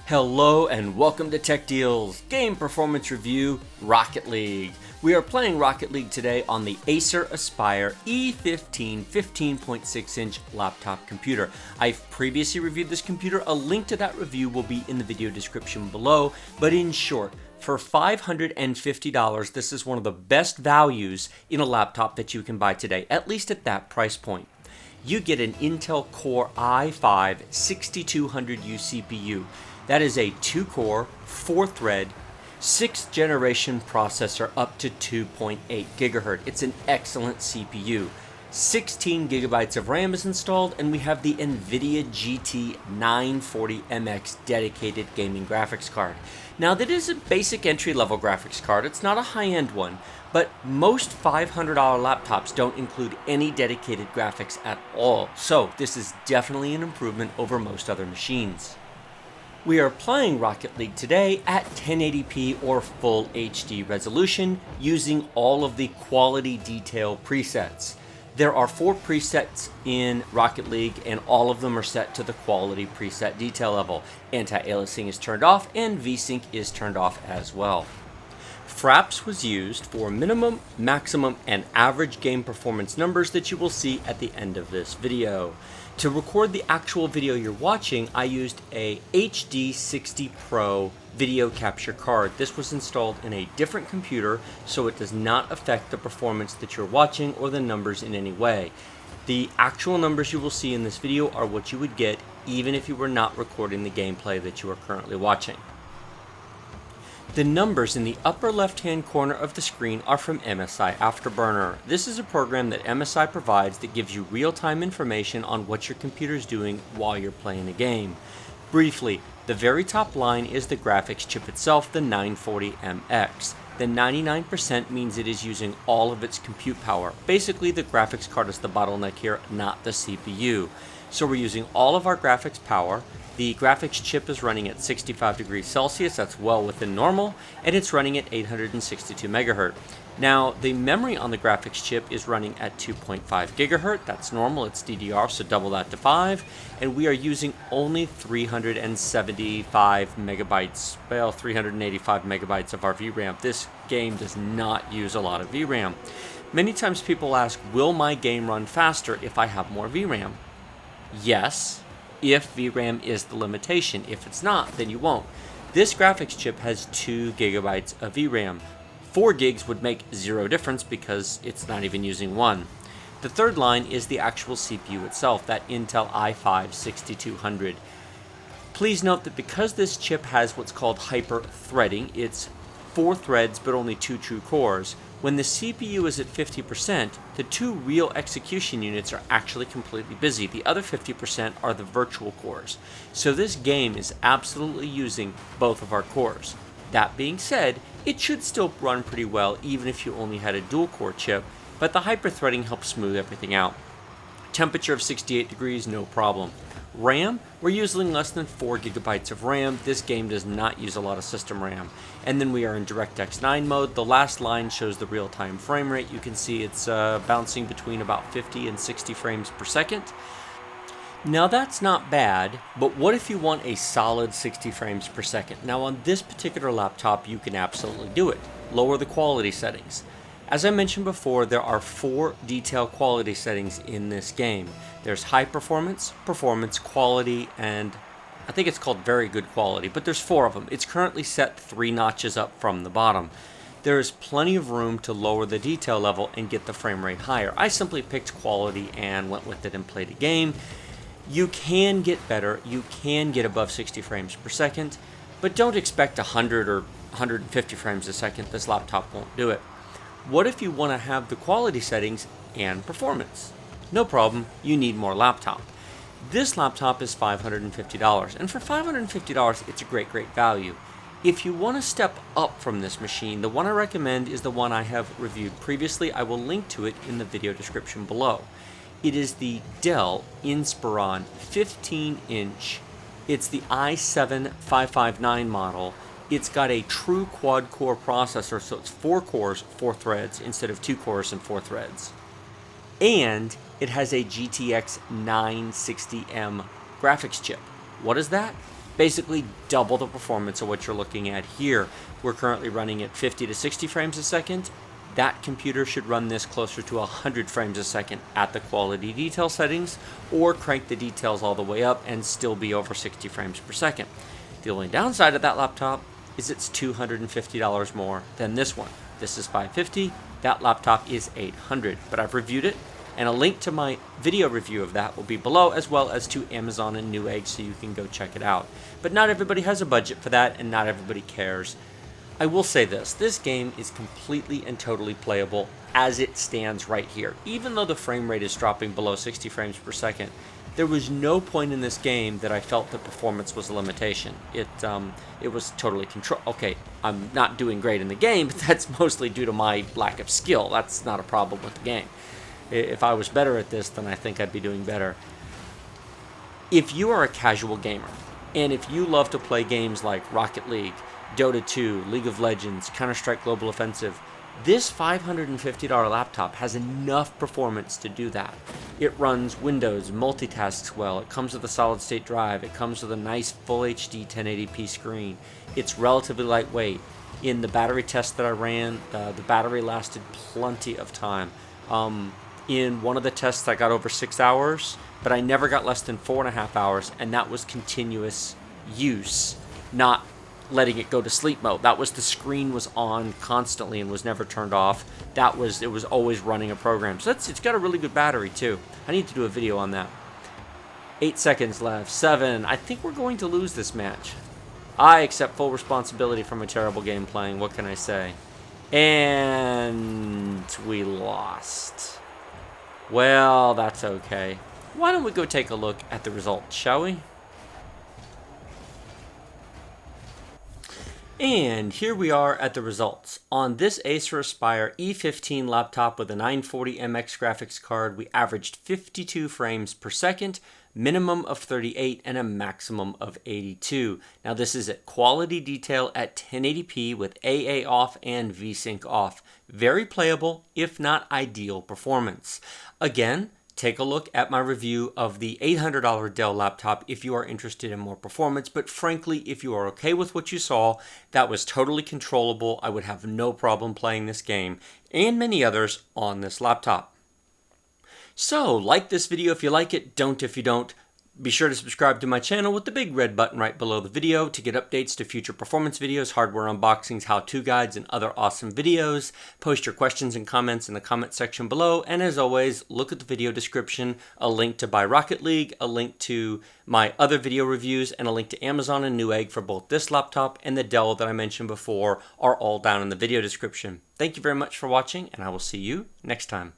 Hello and welcome to Tech Deals Game Performance Review Rocket League. We are playing Rocket League today on the Acer Aspire E15 15.6-inch laptop computer. I've previously reviewed this computer. A link to that review will be in the video description below, but in short, for $550, this is one of the best values in a laptop that you can buy today, at least at that price point. You get an Intel Core i5-6200u CPU. That is a 2-core, 4-thread, 6th generation processor up to 2.8 gigahertz. It's an excellent CPU. 16 gigabytes of RAM is installed, and we have the NVIDIA GT 940MX dedicated gaming graphics card. Now, that is a basic entry-level graphics card. It's not a high-end one, but most $500 laptops don't include any dedicated graphics at all. So this is definitely an improvement over most other machines. We are playing Rocket League today at 1080p or full HD resolution using all of the quality detail presets. There are 4 presets in Rocket League, and all of them are set to the quality preset detail level. Anti-aliasing is turned off, and VSync is turned off as well. Fraps was used for minimum, maximum, and average game performance numbers that you will see at the end of this video. To record the actual video you're watching, I used a HD60 Pro video capture card. This was installed in a different computer, so it does not affect the performance that you're watching or the numbers in any way. The actual numbers you will see in this video are what you would get even if you were not recording the gameplay that you are currently watching. The numbers in the upper left-hand corner of the screen are from MSI Afterburner. This is a program that MSI provides that gives you real-time information on what your computer is doing while you're playing a game. Briefly, the very top line is the graphics chip itself, the 940MX. The 99% means it is using all of its compute power. Basically, the graphics card is the bottleneck here, not the CPU. So we're using all of our graphics power. The graphics chip is running at 65 degrees Celsius, that's well within normal, and it's running at 862 megahertz. Now, the memory on the graphics chip is running at 2.5 gigahertz, that's normal, it's DDR, so double that to 5, and we are using only 375 megabytes, well, 385 megabytes of our VRAM. This game does not use a lot of VRAM. Many times people ask, will my game run faster if I have more VRAM? Yes, if VRAM is the limitation. If it's not, then you won't. This graphics chip has 2 gigabytes of VRAM. 4 gigs would make zero difference because it's not even using 1. The third line is the actual CPU itself, that Intel i5-6200. Please note that because this chip has what's called hyper-threading, it's 4 threads but only 2 true cores. When the CPU is at 50%, the 2 real execution units are actually completely busy. The other 50% are the virtual cores. So this game is absolutely using both of our cores. That being said, it should still run pretty well even if you only had a dual core chip, but the hyper-threading helps smooth everything out. Temperature of 68 degrees, no problem. RAM, we're using less than 4 gigabytes of RAM. This game does not use a lot of system RAM. And then we are in DirectX 9 mode. The last line shows the real-time frame rate. You can see it's bouncing between about 50 and 60 frames per second. Now that's not bad, but what if you want a solid 60 frames per second? Now on this particular laptop, you can absolutely do it. Lower the quality settings. As I mentioned before, there are 4 detail quality settings in this game. There's high performance, performance, quality, and I think it's called very good quality, but there's 4 of them. It's currently set 3 notches up from the bottom. There is plenty of room to lower the detail level and get the frame rate higher. I simply picked quality and went with it and played a game. You can get better, you can get above 60 frames per second, but don't expect 100 or 150 frames a second. This laptop won't do it. What if you want to have the quality settings and performance? No problem, you need more laptop. This laptop is $550, and for $550, it's a great value. If you want to step up from this machine, the one I recommend is the one I have reviewed previously. I will link to it in the video description below. It is the Dell Inspiron 15-inch. It's the i7-559 model. It's got a true quad-core processor, so it's 4 cores, 4 threads, instead of 2 cores and 4 threads. And it has a GTX 960M graphics chip. What is that? basically double the performance of what you're looking at here. We're currently running at 50 to 60 frames a second. That computer should run this closer to 100 frames a second at the quality detail settings, or crank the details all the way up and still be over 60 frames per second. The only downside of that laptop is it's $250 more than this one. This is $550, that laptop is $800, but I've reviewed it, and a link to my video review of that will be below, as well as to Amazon and Newegg, so you can go check it out. But not everybody has a budget for that, and not everybody cares. I will say this game is completely and totally playable as it stands right here. Even though the frame rate is dropping below 60 frames per second, there was no point in this game that I felt the performance was a limitation. It was totally control. Okay, I'm not doing great in the game, but that's mostly due to my lack of skill. That's not a problem with the game. If I was better at this, then I think I'd be doing better. If you are a casual gamer, and if you love to play games like Rocket League, Dota 2, League of Legends, Counter-Strike Global Offensive, this $550 laptop has enough performance to do that. It runs Windows, multitasks well, it comes with a solid-state drive, it comes with a nice Full HD 1080p screen, it's relatively lightweight. In the battery test that I ran, the battery lasted plenty of time. In one of the tests I got over 6 hours, but I never got less than 4.5 hours, and that was continuous use, not letting it go to sleep mode. That was the screen was on constantly and was never turned off. It was always running a program. So it's got a really good battery too. I need to do a video on that. 8 seconds left. 7. I think we're going to lose this match. I accept full responsibility for my terrible game playing. What can I say? And we lost. Well, that's okay. Why don't we go take a look at the results, shall we? And here we are at the results. On this Acer Aspire E15 laptop with a 940MX graphics card, we averaged 52 frames per second, minimum of 38 and a maximum of 82. Now this is at quality detail at 1080p with AA off and VSync off. Very playable, if not ideal performance. Again, take a look at my review of the $800 Dell laptop if you are interested in more performance, but frankly, if you are okay with what you saw, that was totally controllable. I would have no problem playing this game and many others on this laptop. So, like this video if you like it, don't if you don't. Be sure to subscribe to my channel with the big red button right below the video to get updates to future performance videos, hardware unboxings, how-to guides, and other awesome videos. Post your questions and comments in the comment section below, and as always, look at the video description, a link to buy Rocket League, a link to my other video reviews, and a link to Amazon and Newegg for both this laptop and the Dell that I mentioned before are all down in the video description. Thank you very much for watching, and I will see you next time.